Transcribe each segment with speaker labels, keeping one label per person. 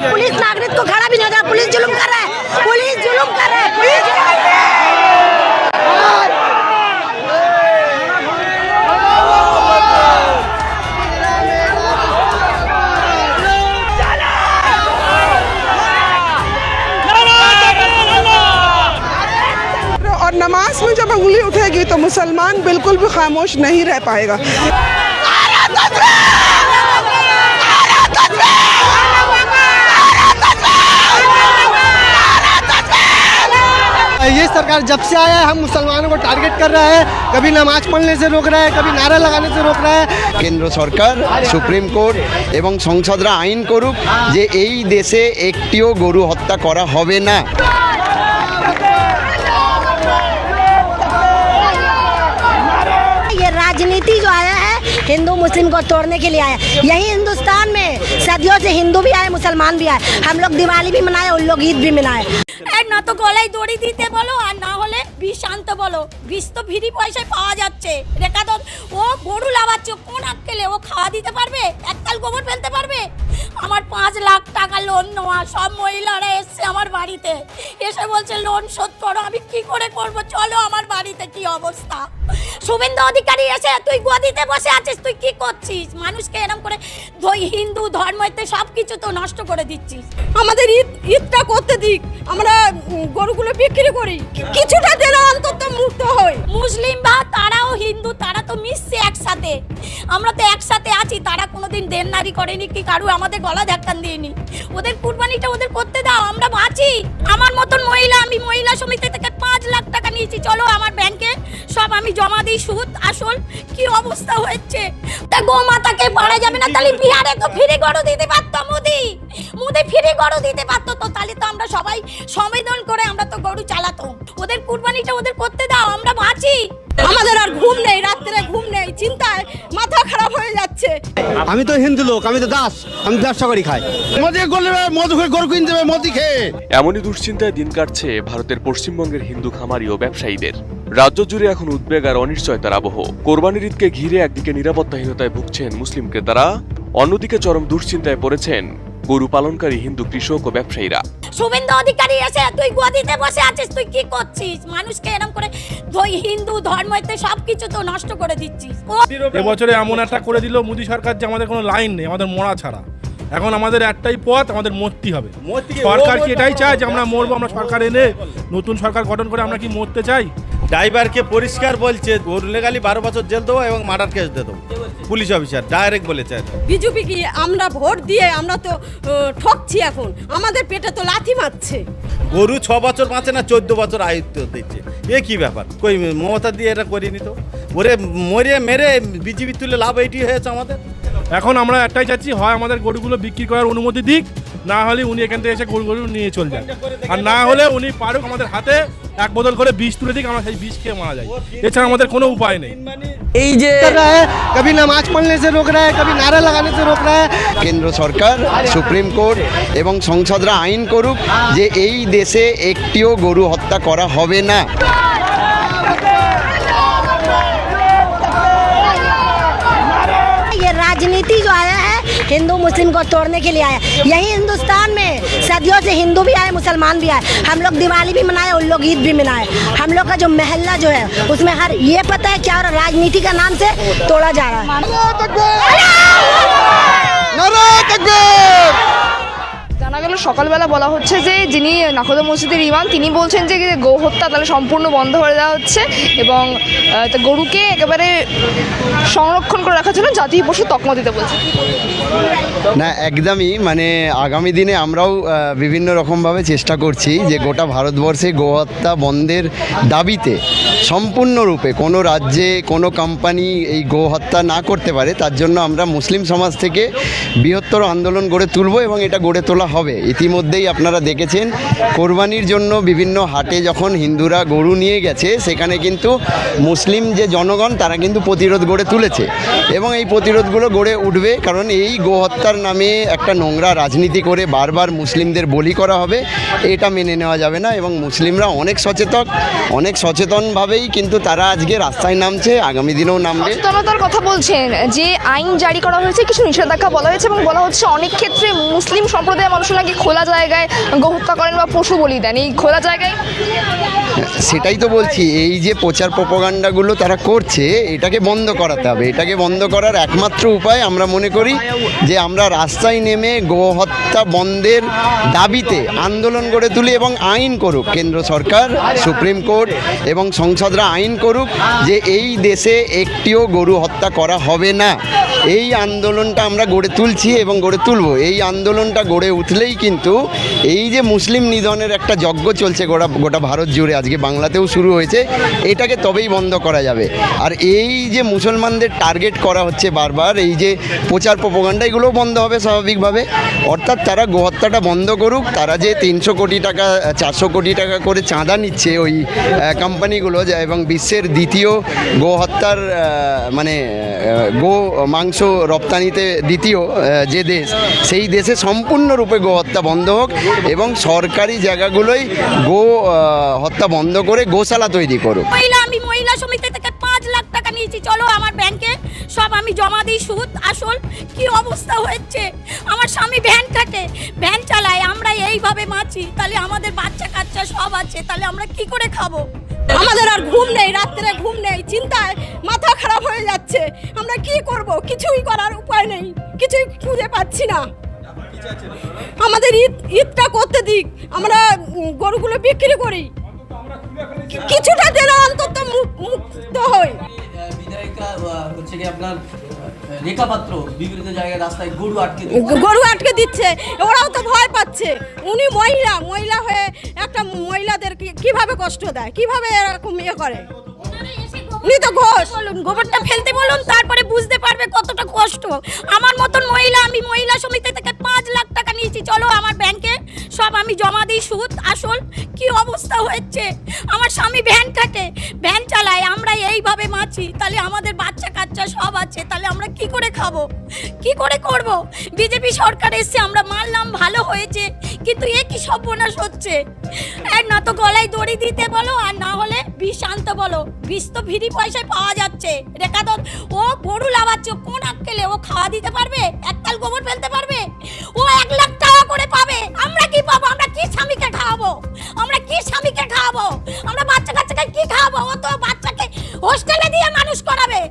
Speaker 1: Police नागरिक को खड़ा भी नहीं होता। पुलिस जुल्म कर रहा है, पुलिस जुल्म कर रहा है, पुलिस जुल्म कर रहा है।
Speaker 2: और नमाज में जब उंगली उठेगी तो मुसलमान बिल्कुल भी खामोश नहीं रह पाएगा।
Speaker 3: ये सरकार जब से आया है हम मुसलमानों को टारगेट कर रहा है, कभी नमाज पढ़ने से रोक रहा है, कभी नारा लगाने से रोक रहा है।
Speaker 4: কেন্দ্র সরকার সুপ্রিম কোর্ট এবং সংসদরা আইন করুক যে এই দেশে একটিও গরু হত্যা করা হবে না।
Speaker 1: ये राजनीति जो आया है हिंदू मुस्लिम को तोड़ने के लिए आया। यही हिंदुस्तान में सदियों से हिंदू भी आए, मुसलमान भी आए। हम लोग दिवाली भी मनाए, उन लोग ईद भी मनाए।
Speaker 5: না তো গলায় দড়ি দিতে বলো, আর না হলে বিষ আনতে বলো। বিষ তো ফ্রি পয়সায় পাওয়া যাচ্ছে। রেখা তো ও গরু লাগাচ্ছে, কোন আক্কেলে ও খাওয়া দিতে পারবে? এককাল গোবর ফেলতে পারবে? আমার 5 লাখ টাকা লোন নেওয়া, সব মহিলারা এসছে আমার বাড়িতে, এসে বলছে লোন শোধ করো। আমি কি করে করব? চলো আমার বাড়িতে কি অবস্থা। শুভেন্দু অধিকারী এসে তুই গদিতে বসে আছিস, তুই কি করছিস? মানুষকে এরকম করে হিন্দু ধর্মতে সব কিছু তো নষ্ট করে দিচ্ছিস। আমাদের ঈদটা করতে দিক, আমরা গরুগুলো বিক্রি করি, কিছুটা যেন অন্তত মুক্ত হই। মুসলিম বা তারাও হিন্দু, তারা তো মিশছে একসাথে। আমরা তো একসাথে আছি। তারা কোনোদিন দেননারি করেনি কি কারু আমাদের গলা ধাক্কান দিইনি। ওদের কুরবানিটা ওদের করতে দাও, আমরা বাঁচি। আমার মতন মহিলা, আমি মহিলা সমিতি থেকে 5 লাখ টাকা নিয়েছি। চলো আমার ব্যাংকে সব আমি জমা দিই, সুদ আসল। কি অবস্থা হচ্ছে? তা গোমাতাকে পারা যাবে না? তাহলে বিহারে তো ফ্রি গরু দিতে পারতো মোদি ফ্রি গরু দিতে পারতো, তো তাহলে তো আমরা সবাই সংবেদন করে আমরা তো গরু চালাতাম। ওদের কুরবানিটা ওদের করতে দাও, আমরা বাঁচি। আমাদের আর ঘুম নেই, রাত্রে ঘুম নেই, চিন্তায় মাথা খারাপ হয়ে যাচ্ছে।
Speaker 3: আমি তো হিন্দু লোক, আমি তো দাস, আমি ব্যবসা করি খাই। মধু খেয়ে গরু কিনতে হবে, মধু খেয়ে।
Speaker 6: এমনই দুশ্চিন্তায় দিন কাটছে ভারতের পশ্চিমবঙ্গের হিন্দু খামারি ও ব্যবসায়ীদের। রাজ্য জুড়ে এখন উদ্বেগ আর অনিশ্চয়তার আবহ। কোরবানির ঈদকে ঘিরে একদিকে নিরাপত্তাহীনতায় ভুগছেন মুসলিম ক্রেতারা, অন্যদিকে চরম দুশ্চিন্তায় পড়েছেন গরু পালনকারী হিন্দু কৃষক ও ব্যবসায়ীরা।
Speaker 5: শুভেন্দু অধিকারী এসে তুই গদিতে বসে আছিস, তুই কি করছিস? মানুষকে এরকম করে হিন্দু ধর্মতে সব কিছু তো নষ্ট করে দিচ্ছিস।
Speaker 7: এবছরে এমন একটা করে দিল মোদী সরকার যে আমাদের কোনো লাইন নেই, আমাদের মরা ছাড়া। এখন আমাদের একটাই পথ, আমাদের মরতে হবে। সরকার কি এটাই চায় যে আমরা মরবো? আমরা সরকার এনে নতুন সরকার গঠন করে আমরা কি মরতে চাই?
Speaker 8: ড্রাইভারকে পরিষ্কার বলছে গরু লেগালি 12 বছর জেল দেবো এবং মার্ডার কেস দিয়ে দেবো। পুলিশ অফিসার ডাইরেক্ট বলেছে।
Speaker 9: বিজেপি কি আমরা ভোট দিয়ে আমরা তো ঠকছি, এখন আমাদের পেটে তো লাথি মারছে।
Speaker 8: গরু 6 বছর বাঁচে না, 14 বছর আয়ুত্ব দিচ্ছে। এ কি ব্যাপার? কই মমতা দিয়ে এটা করিনি তো। ওরে মরে মেরে বিজেপি তুলে লাভ এইটি হয়েছে আমাদের।
Speaker 7: এখন আমরা একটাই চাচ্ছি, হয় আমাদের গরুগুলো বিক্রি করার অনুমতি দিক, না হলে উনি এখান থেকে এসে গরু নিয়ে চলে যান, আর না হলে উনি পারুক আমাদের হাতে এক বোতল করে বিষ তুলে দিক, আমরা সেই বিষ খেয়ে মারা যাই। এছাড়া আমাদের কোনো উপায় নেই।
Speaker 3: এই যে কবি নামাজ পড়নে से रोक रहा है, कभी नारा लगाने से रोक रहा है।
Speaker 4: কেন্দ্র সরকার সুপ্রিম কোর্ট এবং সংসদরা আইন করুক যে এই দেশে একটিও গরু হত্যা করা হবে না।
Speaker 1: ये राजनीति जो आया है हिंदू मुस्लिम को तोड़ने के लिए आया। यही हिंदुस्तान में सदियों से हिंदू भी आए, मुसलमान भी आए। हम लोग दिवाली भी मनाए, उन लोग ईद भी मनाए। हम लोग का जो महल्ला जो है उसमें हर ये पता है क्या, और राजनीति का नाम से तोड़ा जा रहा है।
Speaker 9: জানা গেল সকালবেলা বলা হচ্ছে যে যিনি নাখোদা মসজিদের ইমাম তিনি বলছেন যে গো হত্যা তাহলে সম্পূর্ণ বন্ধ করে দেওয়া হচ্ছে, এবং গরুকে একেবারে সংরক্ষণ করে রাখার জন্য জাতীয় পশু তকমা দিতে বলছে।
Speaker 4: না, একদমই মানে আগামী দিনে আমরাও বিভিন্ন রকমভাবে চেষ্টা করছি যে গোটা ভারতবর্ষে গোহত্যা বন্ধের দাবিতে সম্পূর্ণরূপে কোনো রাজ্যে কোনো কোম্পানি এই গোহত্যা না করতে পারে, তার জন্য আমরা মুসলিম সমাজ থেকে বৃহত্তর আন্দোলন গড়ে তুলব এবং এটা গড়ে তোলা হবে। ইতিমধ্যেই আপনারা দেখেছেন কোরবানির জন্য বিভিন্ন হাটে যখন হিন্দুরা গরু নিয়ে গেছে, সেখানে কিন্তু মুসলিম যে জনগণ তারা কিন্তু প্রতিরোধ গড়ে তুলেছে এবং এই প্রতিরোধগুলো গড়ে উঠবে, কারণ এই গোহত্যার নামে একটা নোংরা রাজনীতি করে বারবার মুসলিমদের বলি করা হবে, এটা মেনে নেওয়া যাবে না। এবং মুসলিমরা অনেক সচেতনভাবেই কিন্তু তারা আজকে রাস্তায় নামছে, আগামী দিনেও নামবে।
Speaker 9: সচেতনতার কথা বলছেন, যে আইন জারি করা হয়েছে, কিছু নিষেধাজ্ঞা বলা হয়েছে এবং বলা হচ্ছে অনেক ক্ষেত্রে মুসলিম সম্প্রদায়ের মানুষ নাকি খোলা জায়গায় গোহত্যা করেন বা পশু বলি দেন, এই খোলা জায়গায়।
Speaker 4: সেটাই তো বলছি, এই যে প্রচার প্রপাগান্ডাগুলো তারা করছে, এটাকে বন্ধ করাতে হবে। এটাকে বন্ধ করার একমাত্র উপায় আমরা মনে করি যে আমরা রাস্তায় নেমে গোহত্যা বন্ধের দাবিতে আন্দোলন গড়ে তুলি এবং আইন করুক কেন্দ্র সরকার, সুপ্রিম কোর্ট এবং সংসদরা আইন করুক যে এই দেশে একটিও গরু হত্যা করা হবে না। এই আন্দোলনটা আমরা গড়ে তুলছি এবং গড়ে তুলব। এই আন্দোলনটা গড়ে উঠলেই কিন্তু এই যে মুসলিম নিধনের একটা যজ্ঞ চলছে গোটা ভারত জুড়ে, আজকে বাংলাতেও শুরু হয়েছে, এটাকে তবেই বন্ধ করা যাবে। আর এই যে মুসলমানদের টার্গেট করা হচ্ছে বারবার, এই যে প্রচার প্রপাগান্ডা, এগুলোও বন্ধ হবে স্বাভাবিকভাবে। অর্থাৎ তারা গোহত্যাটা বন্ধ করুক। তারা যে 300 কোটি টাকা 400 কোটি টাকা করে চাঁদা নিচ্ছে ওই কোম্পানিগুলো, এবং বিশ্বের দ্বিতীয় গোহত্যার মানে গো মাংস রপ্তানিতে দ্বিতীয় যে দেশ, সেই দেশে সম্পূর্ণরূপে গোহত্যা বন্ধ হোক এবং সরকারি জায়গাগুলোই গো হত্যা বন্ধ করে গোশালা তৈরি করুক।
Speaker 5: আমি মহিলা সমিতি থেকে 5 লাখ টাকা নিয়েছি, চলো আমার ব্যাংকে সব আমি জমা দিই, সুদ আসল। কি অবস্থা হচ্ছে, আমার স্বামী ভ্যান কাটে, ভ্যান চালায়, আমরা এইভাবে মাছি, তাহলে আমাদের বাচ্চা কাচ্চা সব আছে, তাহলে আমরা কি করে খাবো? আমাদের আর ঘুম নেই, রাত্রে ঘুম নেই, চিন্তায় মাথা খারাপ হয়ে যাচ্ছে। আমরা কি করব? কিছুই করার উপায় নেই, কিছুই খুঁজে পাচ্ছি না। আমাদের ঈদটা করতে দিক, আমরা গরুগুলো বিক্রি করি, কিছুটা যেন অন্তত মুক্ত হই।
Speaker 10: বিধায়িকা হচ্ছে কি আপনার রেখা পাত্র বিভিন্ন জায়গায় রাস্তায়
Speaker 5: গরু আটকে দিচ্ছে, ওরাও তো ভয় পাচ্ছে। উনি মহিলা হয়ে একটা মহিলাদের কিভাবে কষ্ট দেয়, কিভাবে এরকম ইয়ে করে। উনি তো ঘোষ, গোবরটা ফেলতে বলুন, তারপরে বুঝতে পারবে কতটা কষ্ট। আমার মতন মহিলা, আমি মহিলা সমিতি থেকে 5 লাখ টাকা নিয়েছি, চলো আমার ব্যাংকে সব আমি জমা দিই, সুদ আসল। কি অবস্থা হচ্ছে, আমার স্বামী ভ্যান কাটে, ভ্যান চালায়, আমরা এইভাবে মাছি, তাহলে আমাদের বাচ্চা কাচ্চা সব আছে, তাহলে আমরা কি করে খাবো, কি করে করব? বিজেপি সরকার এসছে, আমরা মানলাম, ভালো হয়েছে, কিন্তু এ কি সর্বনাশ হচ্ছে। এক না তো গলায় দড়ি দিতে বলো, আর না হলে বিষ আনতে বলো। বিষ তো ফ্রি পয়সায় পাওয়া যাচ্ছে। রেখা দত্ত ও গরু লাগাচ্ছে, কোন আক্কেলে ও খাওয়া দিতে পারবে? একতাল গোবর ফেলতে পারবে? ও 1 লাখ টাকা করে পাবে, আমরা কি পাবো? আমরা কি স্বামীকে খাওয়াবো? আমরা বাচ্চা কাচ্চাকে কি খাওয়াবো? ও তো বাচ্চাকে হোস্টেলে দিয়ে মানুষ করাবে,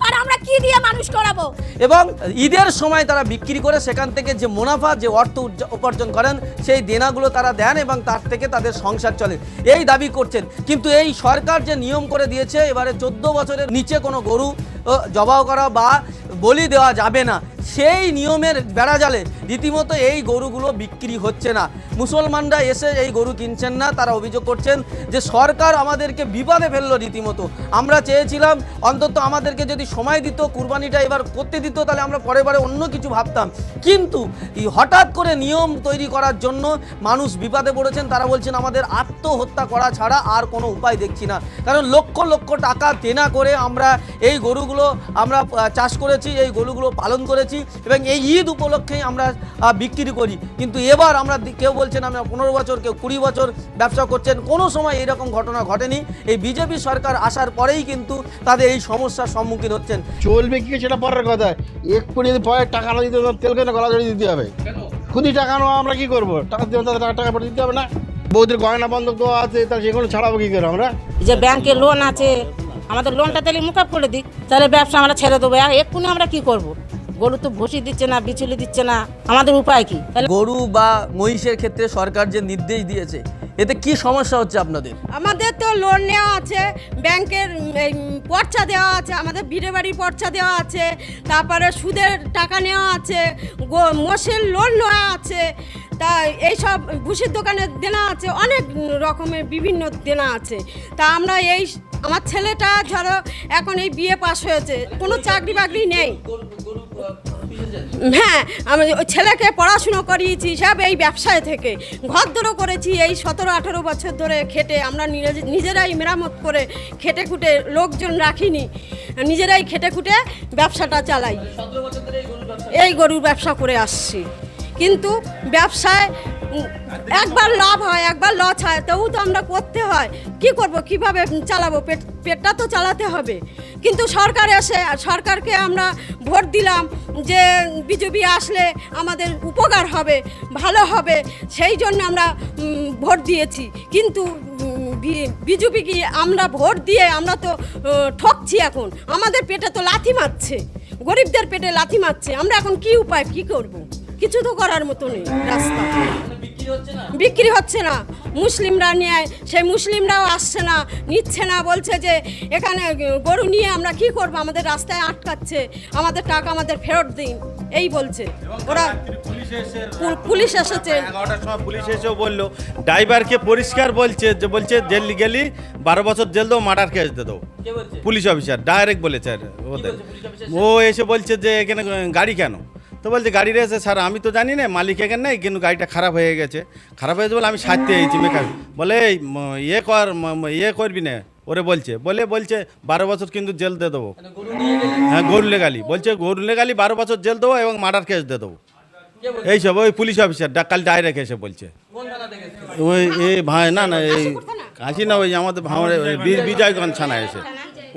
Speaker 5: আর আমরা কি দিয়ে মানুষ করাবো?
Speaker 10: এবং ঈদের সময় তারা বিক্রি করে সেখান থেকে যে মুনাফা, যে অর্থ উপার্জন করেন, সেই দেনাগুলো তারা দেন এবং তার থেকে তাদের সংসার চলে, এই দাবি করছেন। কিন্তু এই সরকার যে নিয়ম করে দিয়েছে, এবারে 14 বছরের নিচে কোনো গরু জবাই করা বা বলি দেওয়া যাবে না, সেই নিয়মের বেড়াজালে রীতিমতো এই গরুগুলো বিক্রি হচ্ছে না। মুসলমানরা এসে এই গরু কিনছেন না, তারা অভিযোগ করছেন যে সরকার আমাদেরকে বিপদে ফেললো রীতিমতো। আমরা চেয়েছিলাম অন্তত আমাদেরকে যদি সময় দিত, কুরবানিটা এবার করতে দিত, তাহলে আমরা পরেবারে অন্য কিছু ভাবতাম। কিন্তু হঠাৎ করে নিয়ম তৈরি করার জন্য মানুষ বিপদে পড়েছেন। তারা বলছেন আমাদের আত্মহত্যা করা ছাড়া আর কোনো উপায় দেখছি না, কারণ লক্ষ লক্ষ টাকা দেনা করে আমরা এই গরুগুলো আমরা চাষ করেছি, এই গরুগুলো পালন করেছি এবং এই ঈদ উপলক্ষেই আমরা বিক্রি করি। কিন্তু এবার আমরা কেউ বলছেন আমরা 15 বছর, কেউ 20 বছর ব্যবসা করছেন, কোনো সময় এরকম ঘটনা ঘটেনি। এই বিজেপি সরকার আসার পরেই কিন্তু তাদের এই সমস্যার সম্মুখীন হচ্ছেন।
Speaker 3: চলবে কি সেটা পরের কথা, একটু যদি পরে টাকা না দিতে, তেল কেন গলা ধরে দিতে হবে? খুদি টাকা নেওয়া, আমরা কি করবো? টাকা দিয়ে টাকা পরে দিতে হবে না? বৌদির গয়না বন্ধক দেওয়া আছে, তাহলে সেগুলো ছাড়াবো কি করে আমরা?
Speaker 1: যে ব্যাংকে লোন আছে, আমাদের লোনটা তাহলে মুকাব করে দিক, তাহলে ব্যবসা আমরা ছেড়ে দেবো। এক্ষুনি আমরা কি করব? গরু তো ভুসি দিচ্ছে না, বিচুলি দিচ্ছে না, আমাদের উপায় কি?
Speaker 10: গরু বা মহিষের ক্ষেত্রে সরকার যে নির্দেশ দিয়েছে, এতে কি সমস্যা হচ্ছে আপনাদের?
Speaker 1: আমাদের তো লোন নেওয়া আছে, ব্যাংকের পর্চা দেওয়া আছে, আমাদের ভিড়ে বাড়ির পর্চা দেওয়া আছে, তারপরে সুদের টাকা নেওয়া আছে, মোষের লোন নেওয়া আছে, তা এইসব ভুসির দোকানে দেনা আছে, অনেক রকমের বিভিন্ন দেনা আছে। তা আমরা আমার ছেলেটা ধরো এখন এই বিএ পাস হয়েছে, কোনো চাকরি বাকরি নেই,
Speaker 5: হ্যাঁ, আমি ওই ছেলেকে পড়াশুনো করিয়েছি সব এই ব্যবসায় থেকে, ঘরদোরও করেছি এই 17-18 বছর ধরে খেটে। আমরা নিজেরাই মেরামত করে খেটে খুঁটে, লোকজন রাখিনি, নিজেরাই খেটে খুঁটে ব্যবসাটা চালাই। এই গরুর ব্যবসা করে আসছি, কিন্তু ব্যবসায় একবার লাভ হয় একবার লস হয়, তবু তো আমরা করতে হয়। কি করব, কিভাবে চালাবো, পেটটা তো চালাতে হবে। কিন্তু সরকার এসে, সরকারকে আমরা ভোট দিলাম যে বিজেপি আসলে আমাদের উপকার হবে, ভালো হবে, সেই জন্য আমরা ভোট দিয়েছি। কিন্তু বিজেপি কি আমরা ভোট দিয়ে আমরা তো ঠকছি। এখন আমাদের পেটে তো লাথি মারছে, গরিবদের পেটে লাথি মারছে। আমরা এখন কি উপায়, কি করব? কিছু তো করার মতো নেই। রাস্তা বিক্রি হচ্ছে না, মুসলিমরা নেয়, সেই মুসলিমরাও আসছে না, নিচ্ছে না, বলছে যে এখানে গরু নিয়ে আমরা কি করব, আমাদের রাস্তায় আটকাচ্ছে, আমাদের টাকা আমাদের ফেরত দিন, এই বলছে ওরা। পুলিশ এসেছে
Speaker 8: 11টার সময়, পুলিশ এসেও বললো, ড্রাইভারকে পরিষ্কার বলছে যে জেল গেলি 12 বছর জেল দেবো, মার্ডার কেস দিয়ে দেবো। পুলিশ অফিসার ডাইরেক্ট বলেছে ওদের। ও এসে বলছে যে এখানে গাড়ি কেন, তো বলছে গাড়ি রয়েছে স্যার, আমি তো জানি না, মালিক এখানে নেই, কিন্তু গাড়িটা খারাপ হয়ে গেছে। খারাপ হয়েছে বলে আমি সারতে এসেছি মেকার। বলে ইয়ে করবি না, ওরে বলছে 12 বছর কিন্তু জেল দিয়ে দেবো। হ্যাঁ, গরু লেগালি বলছে, গরু লেগালি 12 বছর জেল দেবো এবং মার্ডার কেস দিয়ে দেবো। এইসব ওই পুলিশ অফিসার কাল ডাইরেক্ট এসে বলছে। ওই ভাই না এই কাশি না, ওই আমাদের ভাঙড়ে বিজয়গঞ্জ থানা এসে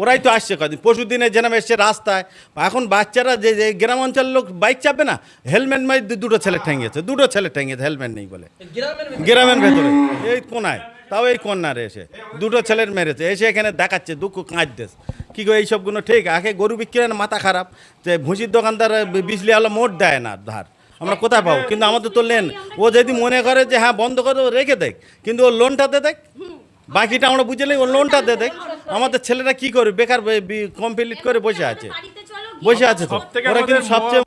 Speaker 8: ওরাই তো আসছে কদিন, পরশু দিনে যেন এসছে রাস্তায়। এখন বাচ্চারা যে গ্রাম অঞ্চলের লোক বাইক চাপবে না, হেলমেট মাই দুটো ছেলে ঠেঙিয়েছে, হেলমেট নেই বলে গ্রামের ভেতরে এই কোনায়, তাও এই কন্যারে এসে দুটো ছেলের মেরেছে, এসে এখানে দেখাচ্ছে দুঃখ কাঁদতেস। কী করে এইসবগুলো ঠিক? আগে গরু বিক্রি হয় না, মাথা খারাপ, যে ভুসির দোকানদার বিজলি আলো মোট দেয় না ধার, আমরা কোথায় পাবো? কিন্তু আমাদের তো লেন, ও যদি মনে করে যে হ্যাঁ বন্ধ করে রেখে দেখ, কিন্তু ও লোনটাতে দেখ, বাকিটা আমরা বুঝলে ও লোনটা দিয়ে দেখ। আমাদের ছেলেরা কি করবে, বেকার কমপ্লিট করে বসে আছে তো। ওরা কিন্তু সবচেয়ে